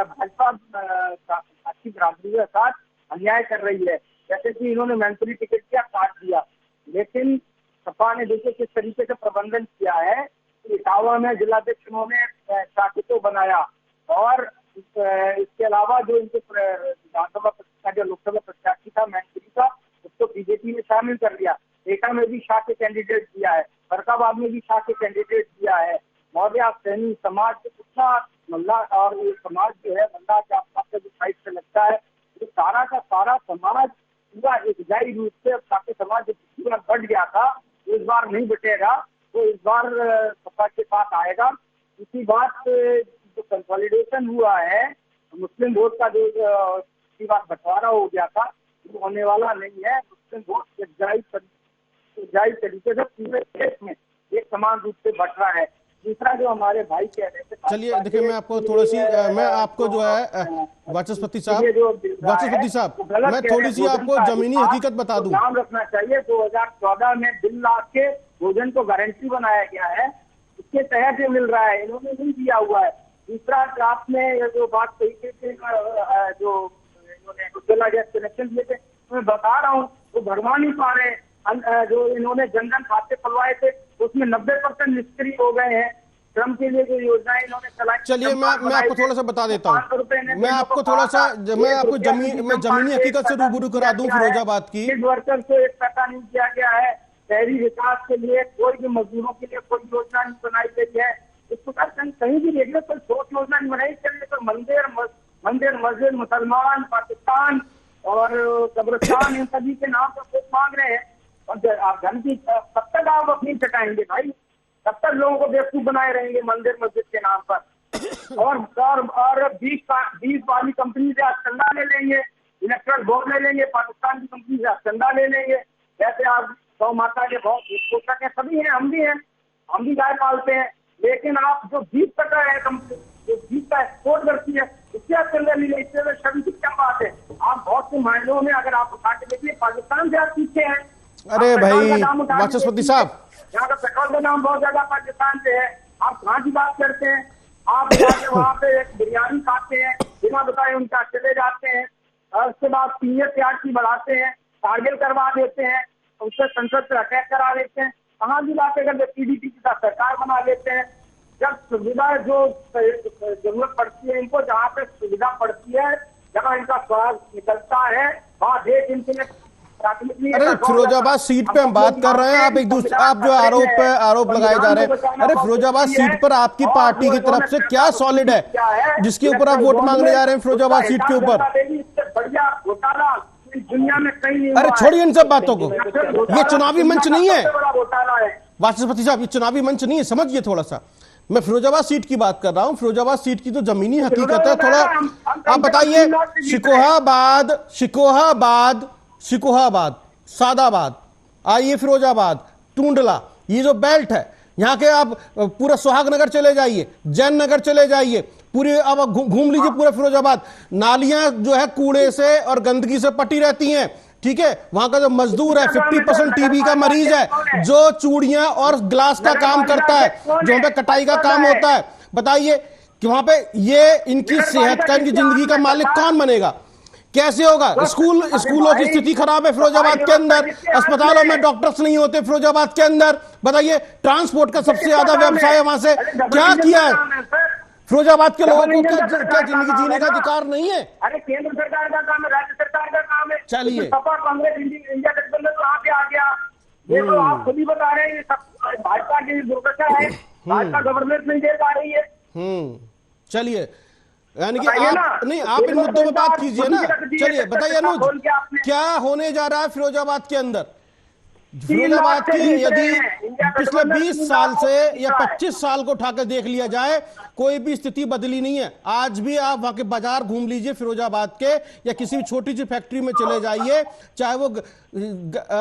भाजपा साथी बिरादरी के साथ अन्याय कर रही है। जैसे कि इन्होंने मैनपुरी टिकट किया, काट दिया, लेकिन सपा ने देखिए किस तरीके से प्रबंधन किया है। इटावा में जिलाध्यक्ष उन्होंने शाकितो बनाया, और इसके अलावा जो इनके विधानसभा का जो लोकसभा प्रत्याशी था मैनपुरी का, उसको बीजेपी ने शामिल कर लिया। एटा में भी शाह के कैंडिडेट दिया है, फरकाबाद में भी शाह के कैंडिडेट दिया है। मौर्य सैनी समाज के कितना मल्ला, और ये समाज जो है मल्ला के आसपास जो साइड से लगता है, ये सारा का सारा समाज पूरा एकजाई रूप से साके समाज पूरा बढ़ गया था, इस बार नहीं बटेगा। तो इस बार सपा के पास आएगा। इसी बात जो कंसोलिडेशन हुआ है, मुस्लिम वोट का जो इसी बात बंटवारा हो गया था, वो होने वाला नहीं है। मुस्लिम वोट एकजाई तरीके से पूरे देश में एक समान रूप से बट रहा है। दूसरा जो हमारे भाई कह रहे थे, चलिए देखिए, मैं आपको थोड़ी सी मैं आपको जो है वाचस्पति साहब मैं थोड़ी सी आपको जमीनी हकीकत बता दूं। नाम रखना चाहिए, 2014 में बिल ला के भोजन को गारंटी बनाया गया है, इसके तहत ये मिल रहा है, इन्होंने नहीं दिया हुआ है। दूसरा, आपने जो बात कही थी जो इन्होंने उज्ज्वला गैस कनेक्शन दिए थे, मैं बता रहा हूँ वो भरवा नहीं पा रहे। जो इन्होंने जनधन खाते खुलवाए थे उसमें 90% निष्क्रिय हो गए हैं। श्रम के लिए जो योजनाएं इन्होंने चलाई, चलिए मैं आपको थोड़ा सा बता देता हूँ। मैं आपको थोड़ा सा जमीनी हकीकत से रूबरू करा दूं फिरोजाबाद की। वर्कर को 1 पैसा नहीं दिया गया है। शहरी विकास के लिए कोई भी मजदूरों के लिए कोई योजना नहीं बनाई गई है। इस प्रकार कहीं भी रेगुलर कोई ठोस योजना नहीं बनाई। चलिए तो मंदिर मस्जिद मुसलमान पाकिस्तान और कब्रिस्तान इन सभी के नाम पर वोट मांग रहे हैं। और आप धन की कब तक आप अपनी चटाएंगे भाई? कब तक लोगों को बेवकूफ बनाए रहेंगे मंदिर मस्जिद के नाम पर? और 20 वाली कंपनी से आप चंदा ले लेंगे, इलेक्ट्रल बोर्ड ले लेंगे, पाकिस्तान की कंपनी से आप चंदा ले लेंगे। जैसे आप गौ माता के बहुत पोषक है, सभी हैं, हम भी गाय पालते हैं, लेकिन आप जो 20 टका है कंपनी जो 20 का एक्सपोर्ट करती है, इससे आप चंदा ले लें। इससे शर्म की क्या बात है? आप बहुत से मायनों में अगर आप उठा के देखिए, पाकिस्तान से आप पीछे हैं। अरे भाई वाचस्पति साहब, यहाँ का पेट्रोल का दाम बहुत ज्यादा पाकिस्तान से है। आप कहाँ की बात करते हैं? आप जाके वहाँ पे बिरयानी खाते हैं, बिना बताए उनका चले जाते हैं, और उसके बाद सीनियर प्यार की बढ़ाते हैं, कारगिल करवा देते हैं, उससे संसद से अटैक करा देते हैं, कहाँ भी बातें करते, पीडीपी के साथ सरकार बना लेते हैं। जब सुविधा जो जरूरत पड़ती है इनको, जहाँ पे सुविधा पड़ती है, जहाँ इनका स्वाद निकलता है, वहाँ देश इनके अरे फिरोजाबाद सीट पे हम बात कर रहे हैं, आप एक दूसरे आप जो आरोप लगाए जा रहे हैं। अरे फिरोजाबाद सीट पर आपकी पार्टी की तरफ से क्या सॉलिड है जिसके ऊपर आप वोट मांगने जा रहे हैं फिरोजाबाद सीट के ऊपर? बढ़िया घोटाला दुनिया में कहीं नहीं। अरे छोड़िए इन सब बातों को, ये चुनावी मंच नहीं है घोटाला है वाचस्पति साहब, ये चुनावी मंच नहीं है, समझिए थोड़ा सा। मैं फिरोजाबाद सीट की बात कर रहा हूं, फिरोजाबाद सीट की तो जमीनी हकीकत है। थोड़ा आप बताइए, शिकोहाबाद, सादाबाद, आइए फिरोजाबाद, टूंडला, ये जो बेल्ट है यहाँ के, आप पूरा सुहागनगर चले जाइए, जैन नगर चले जाइए, पूरे अब घूम लीजिए पूरा फिरोजाबाद। नालियां जो है कूड़े से और गंदगी से पटी रहती हैं, ठीक है। वहां का जो मजदूर है 50% टीबी का मरीज है, जो चूड़ियां और ग्लास का काम करता है, जो वहां पे कटाई का काम होता है। बताइए कि वहां पे ये इनकी सेहत का, इनकी जिंदगी का मालिक कौन बनेगा? कैसे होगा? स्कूलों की स्थिति खराब है फिरोजाबाद के अंदर, अस्पतालों में डॉक्टर्स नहीं होते फिरोजाबाद के अंदर। बताइए, ट्रांसपोर्ट का सबसे ज्यादा व्यवसाय है वहां से। क्या किया है फिरोजाबाद के लोगों को? क्या जिंदगी जीने का अधिकार नहीं है? अरे केंद्र सरकार का काम है, राज्य सरकार का काम है। चलिए, सपा कांग्रेस इंडिया गठबंधन कहाँ पे आ गया? ये तो आप खुद ही बता रहे हैं, भाजपा की दुर्दशा है, भाजपा गवर्नेंस नहीं दे पा रही है। चलिए, यानी कि आप इन मुद्दों पर बात कीजिए ना। चलिए बताइए अनुज, क्या होने जा रहा है फिरोजाबाद के अंदर? फिरोजाबाद की यदि पिछले 20 साल से या 25 साल को उठाकर देख लिया जाए, कोई भी स्थिति बदली नहीं है। आज भी आप वहां के बाजार घूम लीजिए फिरोजाबाद के, या किसी भी छोटी सी फैक्ट्री में चले जाइए, चाहे वो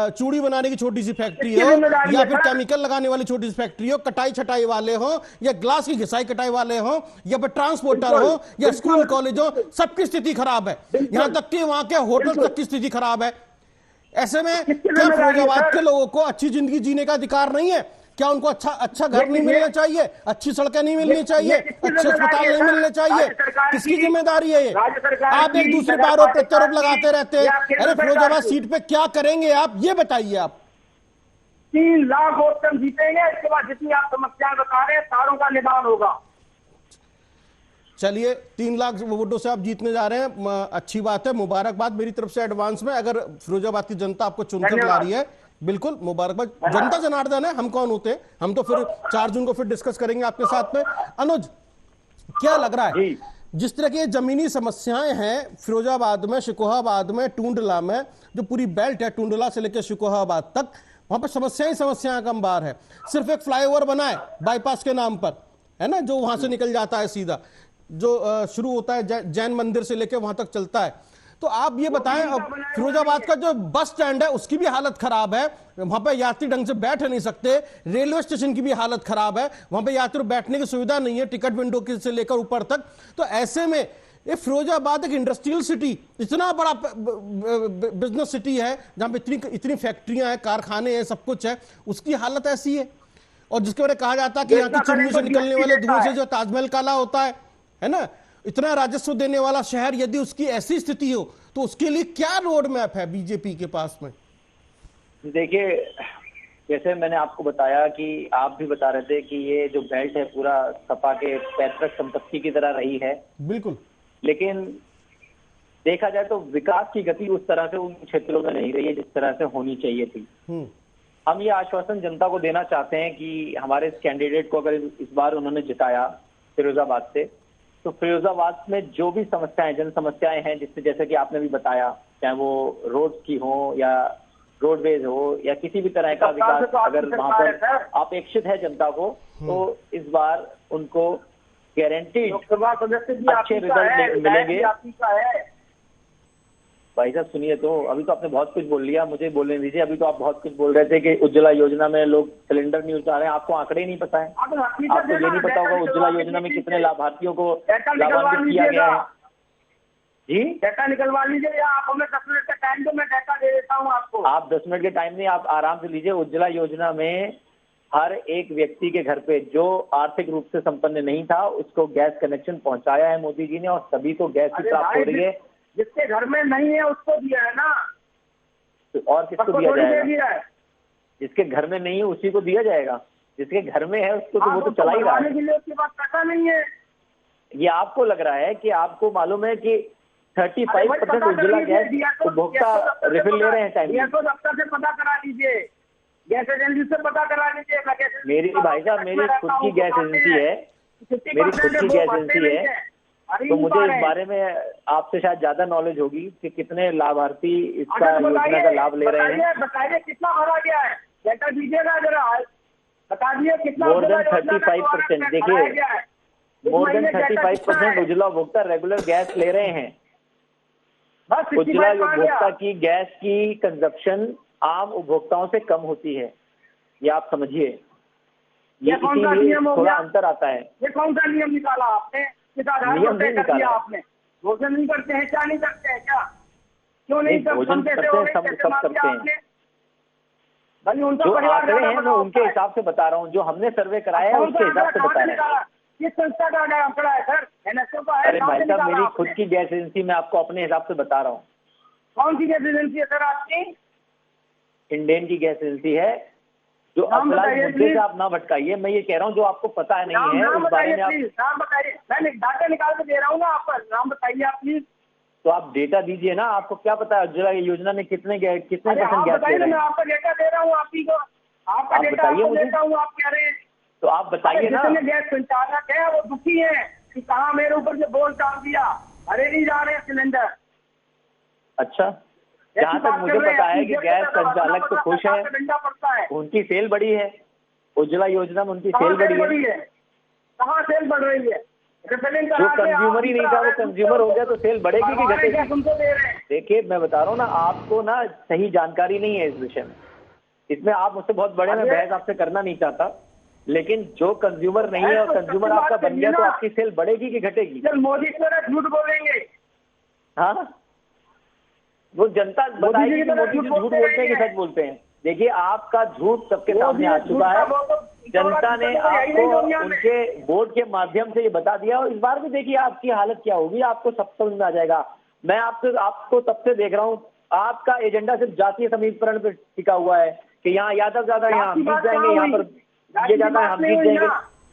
चूड़ी बनाने की छोटी सी फैक्ट्री हो, या फिर केमिकल लगाने वाली छोटी सी फैक्ट्री हो, कटाई छटाई वाले हो, या ग्लास की घिसाई कटाई वाले हो, या फिर ट्रांसपोर्टर हो, या स्कूल कॉलेज हो, सबकी स्थिति खराब है। यहां तक कि वहां के होटल तक की स्थिति खराब है। ऐसे में क्या फिरोजाबाद के लोगों को अच्छी जिंदगी जीने का अधिकार नहीं है? क्या उनको अच्छा घर नहीं मिलना चाहिए? अच्छी सड़कें नहीं मिलनी चाहिए? अच्छे अस्पताल नहीं मिलने चाहिए? किसकी जिम्मेदारी है ये? आप एक दूसरे पर आरोप प्रत्यारोप लगाते रहते हैं। अरे फिरोजाबाद सीट पे क्या करेंगे आप, ये बताइए। आप 3 लाख वोट हम जीतेंगे, इसके बाद जितनी आप समस्याएं बता रहे हैं सारों का निदान होगा। चलिए, 3 लाख वोटों से आप जीतने जा रहे हैं, अच्छी बात है, मुबारकबाद मेरी तरफ से एडवांस में। अगर फिरोजाबाद की जनता आपको चुनकर ला रही है, बिल्कुल मुबारकबाद। जनता जनार्दन है, हम कौन होते हैं? हम तो फिर 4 जून को फिर डिस्कस करेंगे आपके साथ में। अनुज, क्या लग रहा है जिस तरह की जमीनी समस्याएं हैं फिरोजाबाद में, शिकोहाबाद में, टूंडला में, जो पूरी बेल्ट है टूंडला से लेकर शिकोहाबाद तक, वहां पर समस्याएं का अंबार है। सिर्फ एक फ्लाईओवर बना है बाईपास के नाम पर, है ना, जो वहां से निकल जाता है सीधा, जो शुरू होता है जैन मंदिर से लेकर वहां तक चलता है। तो आप ये बताएं, फिरोजाबाद का जो बस स्टैंड है उसकी भी हालत खराब है, वहां पे यात्री ढंग से बैठ नहीं सकते। रेलवे स्टेशन की भी हालत खराब है, वहां पे यात्री बैठने की सुविधा नहीं है, टिकट विंडो से लेकर ऊपर तक। तो ऐसे में ये फिरोजाबाद एक इंडस्ट्रियल सिटी, इतना बड़ा बिजनेस सिटी है जहां पे इतनी फैक्ट्रियां हैं, कारखाने हैं, सब कुछ है, उसकी हालत ऐसी है। और जिसके बारे में कहा जाता है कि यहाँ की चिमनी से निकलने वाले धुएं से जो ताजमहल काला होता है ना, इतना राजस्व देने वाला शहर यदि उसकी ऐसी स्थिति हो, तो उसके लिए क्या रोड मैप है बीजेपी के पास में? देखिए, जैसे मैंने आपको बताया कि आप भी बता रहे थे कि ये जो बेल्ट है पूरा सपा के पैतृक संपत्ति की तरह रही है। बिल्कुल, लेकिन देखा जाए तो विकास की गति उस तरह से उन क्षेत्रों में नहीं रही है जिस तरह से होनी चाहिए थी। हम ये आश्वासन जनता को देना चाहते हैं कि हमारे इस कैंडिडेट को अगर इस बार उन्होंने जिताया फिरोजाबाद से, तो फिरोजाबाद में जो भी समस्याएं, जन समस्याएं हैं, जिससे जैसे कि आपने भी बताया, चाहे वो रोड की हो या रोडवेज हो या किसी भी तरह का विकास अगर वहां पर अपेक्षित है जनता को, तो इस बार उनको गारंटीड अच्छे रिजल्ट मिलेंगे। भाई साहब सुनिए, तो अभी तो आपने बहुत कुछ बोल लिया, मुझे बोलने दीजिए। अभी तो आप बहुत कुछ बोल रहे थे कि उज्ज्वला योजना में लोग सिलेंडर नहीं उतार रहे हैं, आपको आंकड़े ही नहीं पता है। आपको ये नहीं पता होगा उज्ज्वला योजना में कितने लाभार्थियों को लाभान्वित किया गया है। जी, डेटा निकलवा लीजिए, या आप हमें 10 मिनट का टाइम दो, मैं डेटा दे देता हूँ आपको। आप 10 मिनट के टाइम नहीं, आप आराम से लीजिए। उज्ज्वला योजना में हर एक व्यक्ति के घर पे जो आर्थिक रूप से संपन्न नहीं था उसको गैस कनेक्शन पहुंचाया है मोदी जी ने, और सभी को गैस की प्राप्त हो रही है। जिसके घर में नहीं है उसको दिया है ना। तो और किसको दिया जाएगा? जिसके घर में नहीं है उसी को दिया जाएगा, जिसके घर में है उसको तो वो तो चला ही रहा है। उसके पास पैसा नहीं है। ये आपको लग रहा है कि आपको मालूम है कि 35% उज्ज्वला गैस उपभोक्ता रिफिल ले रहे हैं टाइम तो दफ्तर से पता करा लीजिए, गैस एजेंसी से पता करा लीजिए। मेरी भाई साहब मेरी खुद की गैस एजेंसी है, तो मुझे इस बारे में आपसे शायद ज्यादा नॉलेज होगी कि कितने लाभार्थी इसका योजना का लाभ ले रहे हैं। बताइए कितना भरा गया है, डेटा दीजिएगा जरा, बता दिए कितना। मोर देन 35%, देखिए मोर देन 35% उज्ज्वला उपभोक्ता रेगुलर गैस ले रहे हैं। उज्ज्वला उपभोक्ता की गैस की कंजप्शन आम उपभोक्ताओं से कम होती है, ये आप समझिए। ये इसीलिए थोड़ा अंतर आता है। ये कौन सा नियम निकाला आपने? नियम नहीं निकाला आपने। भोजन नहीं करते हैं, क्या नहीं करते हैं, क्या क्यों नहीं भोजन करते हैं, सब करते हैं। जो आंकड़े हैं मैं उनके हिसाब से बता रहा हूँ, जो हमने सर्वे कराया है उसके हिसाब से बता रहे हैं। किस संस्था का आंकड़ा है सर? एनएसओ का है? अरे भाई साहब मेरी खुद की गैस एजेंसी, मैं आपको अपने हिसाब से बता रहा हूँ। कौन सी गैस एजेंसी है सर आपकी? इंडेन की गैस एजेंसी है। जो मुद्दे से आप ना भटकाइए, मैं ये कह रहा हूँ जो आपको पता है नहीं है उस बारे में आप नाम बताइए। मैं डाटा निकाल के दे रहा हूँ ना आप, नाम बताइए आप प्लीज। तो आप डेटा दीजिए ना, आपको क्या पता है उज्ज्वला योजना में कितने परसेंट गैस ले रहे हैं? मैं आपका डेटा दे रहा हूँ, आप ही को आपका डेटा देता हूँ, आप कह रहे हैं तो आप बताइए ना। जितने गैस संचालक है वो दुखी है कि कहाँ मेरे ऊपर से बोझ डाल दिया, भरे नहीं जा रहे सिलेंडर। अच्छा, जहाँ तक मुझे पता है कि गैस संचालक तो खुश है, उनकी सेल बढ़ी है, उज्ज्वला योजना में उनकी सेल बढ़ी है। कहाँ सेल बढ़ रही है? जो कंज्यूमर ही नहीं था वो कंज्यूमर हो गया, तो सेल बढ़ेगी कि घटेगी? देखिए मैं बता रहा हूँ ना, आपको ना सही जानकारी नहीं है इस विषय में। इसमें आप मुझसे बहुत बड़े, मैं बहस आपसे करना नहीं चाहता, लेकिन जो कंज्यूमर नहीं है और कंज्यूमर आपका बन गया, तो आपकी सेल बढ़ेगी कि घटेगी? मोदी झूठ बोलेंगे। हाँ, वो जनता बताएगी कि मोदी जी झूठ बोलते हैं कि सच बोलते हैं। देखिए आपका झूठ सबके सामने आ चुका है, जनता ने आपको उनके वोट के माध्यम से ये बता दिया। और इस बार भी देखिए आपकी हालत क्या होगी, आपको सब समझ में आ जाएगा। मैं आपको तब से देख रहा हूँ, आपका एजेंडा सिर्फ जातीय समीकरण पे टिका हुआ है कि यहाँ यादव ज्यादा है, हम जीत जाएंगे, यहाँ पर ये ज्यादा है, हम जीत जाएंगे।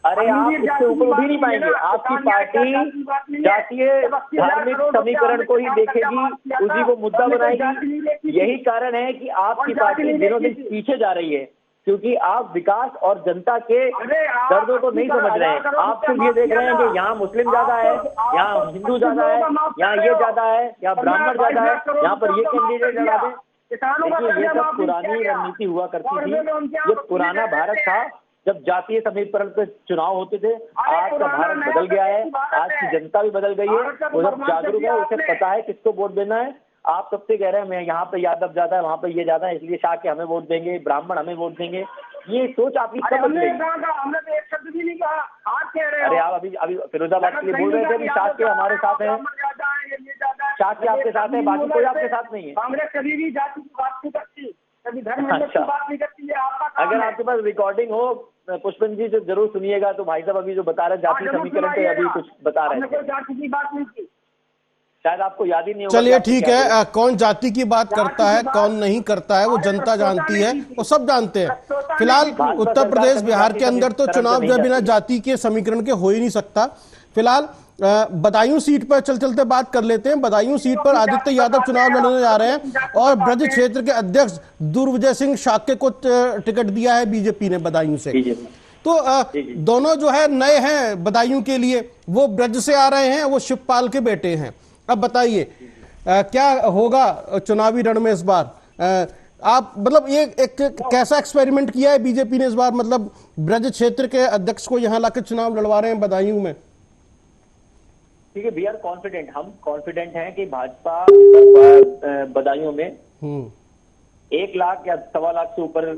अरे आप इससे ऊपर उठ ही नहीं पाएंगे। आपकी पार्टी जातीय धार्मिक समीकरण को ही देखेगी, उसी को मुद्दा बनाएगी। यही कारण है कि आपकी पार्टी दिनों दिन पीछे जा रही है, क्योंकि आप विकास और जनता के दर्दों को नहीं समझ रहे हैं। आप सिर्फ ये देख रहे हैं कि यहाँ मुस्लिम ज्यादा है, यहाँ हिंदू ज्यादा है, यहाँ ये ज्यादा है, यहाँ ब्राह्मण ज्यादा है, यहाँ पर ये कैंडिडेट लगा दें। देखिए ये सब पुरानी रणनीति हुआ करती थी। ये पुराना भारत था जब जातीय समीकरण पे चुनाव होते थे। आज का भारत बदल गया है, आज की जनता भी बदल गई है, वो सब जागरूक है, उसे पता है किसको वोट देना है। आप सबसे कह रहे हैं मैं यहाँ पे यादव ज्यादा है, वहाँ पे ये ज्यादा है, इसलिए शाह के हमें वोट देंगे, ब्राह्मण हमें वोट देंगे। ये सोच आपकी कब बदलेगी? हमने तो एक शब्द भी नहीं कहा, आप कह रहे हो। अरे आप अभी फिरोजाबाद के लिए बोल रहे थे कि शाह के हमारे साथ है, शाह के आपके साथ है, बाकी कोई आपके साथ नहीं है। कांग्रेस कभी भी जाति की बात नहीं करती, कभी धर्म की बात नहीं करती है। आपका अगर आपके पास रिकॉर्डिंग हो पुष्पन जी तो जरूर सुनिएगा। तो भाई साहब अभी जो बता रहे जाति समीकरण पे अभी कुछ बता रहे थे, जाति की बात नहीं की, शायद आपको याद ही नहीं होगा। चलिए ठीक है, कौन जाति की बात करता है कौन नहीं करता है वो जनता जानती है, वो सब जानते हैं। फिलहाल उत्तर प्रदेश बिहार के अंदर तो चुनाव जो बिना जाति के समीकरण के हो ही नहीं सकता। फिलहाल बदायूं सीट पर चलते बात कर लेते हैं। बदायूं सीट पर आदित्य यादव चुनाव लड़ने जा रहे हैं और ब्रज क्षेत्र के अध्यक्ष दुर्विजय सिंह शाक्य को टिकट दिया है बीजेपी ने बदायूं से। तो दोनों जो है नए हैं बदायूं के लिए, वो ब्रज से आ रहे हैं, वो शिवपाल के बेटे हैं। अब बताइए क्या होगा चुनावी रण में इस बार? आप मतलब ये एक कैसा एक्सपेरिमेंट किया है बीजेपी ने इस बार, मतलब ब्रज क्षेत्र के अध्यक्ष को यहाँ लाकर चुनाव लड़वा रहे हैं बदायूं में? ठीक है, वी आर कॉन्फिडेंट, हम कॉन्फिडेंट हैं कि भाजपा बदायूं में 1 लाख या 1.25 लाख से ऊपर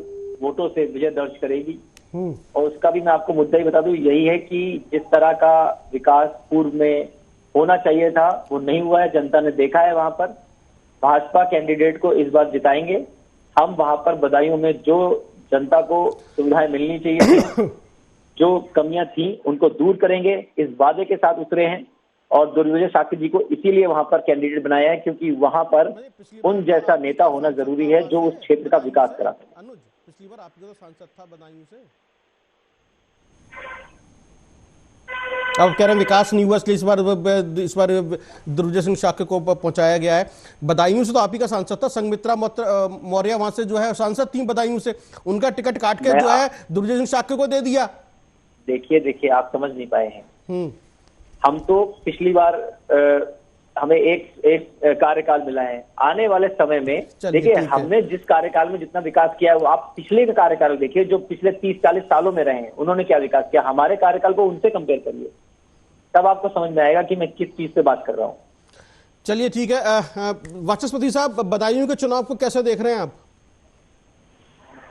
वोटों से विजय दर्ज करेगी। और उसका भी मैं आपको मुद्दा ही बता दूं, यही है कि जिस तरह का विकास पूर्व में होना चाहिए था वो नहीं हुआ है, जनता ने देखा है। वहां पर भाजपा कैंडिडेट को इस बार जिताएंगे हम। वहां पर बदायूं में जो जनता को सुविधाएं मिलनी चाहिए थी, जो कमियां थी, उनको दूर करेंगे, इस वादे के साथ उतरे हैं। और दुर्योधन शाक्य जी को इसीलिए वहां पर कैंडिडेट बनाया है क्योंकि वहां पर उन जैसा नेता होना जरूरी है जो उस क्षेत्र का विकास करा सके। अनुज, पिछली बार आपके तो सांसद था बदायूं से, अब कह रहे हैं विकास नहीं हुआ इसलिए इस बार दुर्योधन सिंह शाक्य को पहुंचाया गया है। बदायूं से तो आप ही का सांसद था, संघमित्रा मौर्य वहां से जो है सांसद थी बदायूं से, उनका टिकट काट के जो है दुर्योधन सिंह शाक्य को दे दिया। देखिए आप समझ नहीं पाए हैं। हम तो पिछली बार हमें एक कार्यकाल मिला है। आने वाले समय में देखिए हमने जिस कार्यकाल में जितना विकास किया है वो आप पिछले का कार्यकाल देखिए, जो पिछले 30-40 सालों में रहे हैं उन्होंने क्या विकास किया, हमारे कार्यकाल को उनसे कंपेयर करिए, तब आपको समझ में आएगा कि मैं किस चीज पे बात कर रहा हूँ। चलिए ठीक है, वाचस्पति साहब बदायूं के चुनाव को कैसे देख रहे हैं आप?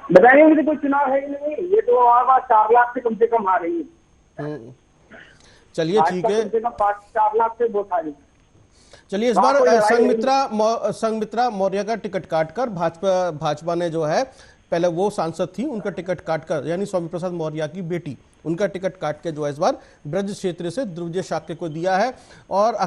बदायूं में कोई चुनाव है ही नहीं, ये तो 4 लाख से कम आ रही है। चलिए ठीक है, 4 लाख से वोट आ रही है। चलिए इस बार संघमित्रा मौर्य का टिकट काटकर भाजपा ने जो है, पहले वो सांसद थी उनका टिकट काटकर, यानी स्वामी प्रसाद मौर्य की बेटी, उनका टिकट काट के जो है इस बार ब्रज क्षेत्र से दुर्योधन शाक्य को दिया है। और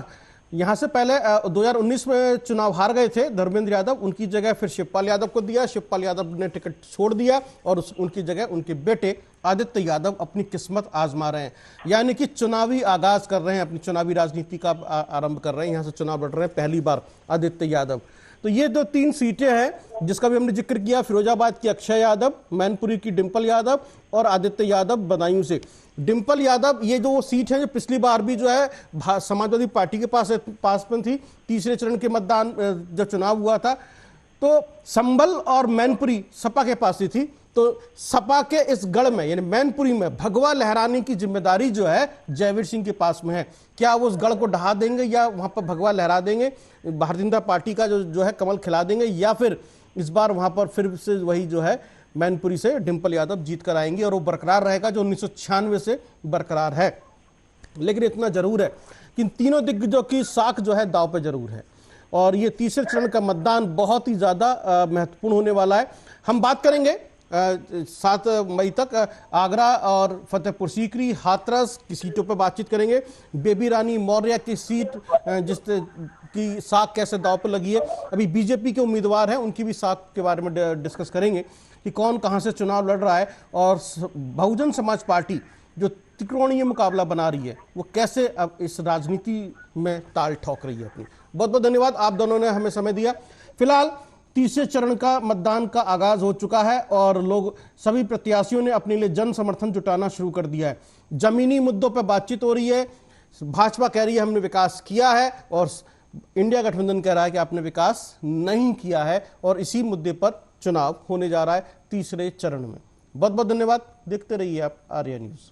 यहां से पहले 2019 में चुनाव हार गए थे धर्मेंद्र यादव, उनकी जगह फिर शिवपाल यादव को दिया, शिवपाल यादव ने टिकट छोड़ दिया और उनकी जगह उनके बेटे आदित्य यादव अपनी किस्मत आजमा रहे हैं, यानी कि चुनावी आगाज कर रहे हैं, अपनी चुनावी राजनीति का आरंभ कर रहे हैं, यहां से चुनाव लड़ रहे हैं पहली बार आदित्य यादव। तो ये जो 3 सीटें हैं जिसका भी हमने जिक्र किया, फिरोजाबाद की अक्षय यादव, मैनपुरी की डिंपल यादव और आदित्य यादव बदायूं से। डिंपल यादव, ये जो सीट है जो पिछली बार भी जो है समाजवादी पार्टी के पास में थी, तीसरे चरण के मतदान जब चुनाव हुआ था तो संभल और मैनपुरी सपा के पास ही थी। तो सपा के इस गढ़ में यानी मैनपुरी में भगवा लहराने की जिम्मेदारी जो है जयवीर सिंह के पास में है। क्या वो उस गढ़ को ढहा देंगे या वहां पर भगवा लहरा देंगे, भारतीय जनता पार्टी का जो है कमल खिला देंगे, या फिर इस बार वहां पर फिर से वही जो है मैनपुरी से डिंपल यादव जीत कर आएंगे और वो बरकरार रहेगा जो 1996 से बरकरार है। लेकिन इतना जरूर है कि इन तीनों दिग्गजों की साख जो है दांव पे जरूर है और ये तीसरे चरण का मतदान बहुत ही ज्यादा महत्वपूर्ण होने वाला है। हम बात करेंगे 7 मई तक आगरा और फतेहपुर सीकरी, हाथरस की सीटों पर बातचीत करेंगे। बेबी रानी मौर्य की सीट जिस की साख कैसे दांव पर लगी है, अभी बीजेपी के उम्मीदवार हैं उनकी भी साख के बारे में डिस्कस करेंगे कि कौन कहां से चुनाव लड़ रहा है और बहुजन समाज पार्टी जो त्रिकोणीय मुकाबला बना रही है वो कैसे अब इस राजनीति में ताल ठोक रही है अपनी। बहुत बहुत धन्यवाद, आप दोनों ने हमें समय दिया। फिलहाल तीसरे चरण का मतदान का आगाज हो चुका है और लोग सभी प्रत्याशियों ने अपने लिए जन समर्थन जुटाना शुरू कर दिया है। जमीनी मुद्दों पर बातचीत हो रही है, भाजपा कह रही है हमने विकास किया है और इंडिया गठबंधन कह रहा है कि आपने विकास नहीं किया है और इसी मुद्दे पर चुनाव होने जा रहा है तीसरे चरण में। बहुत बहुत धन्यवाद, देखते रहिए आप आर्या न्यूज।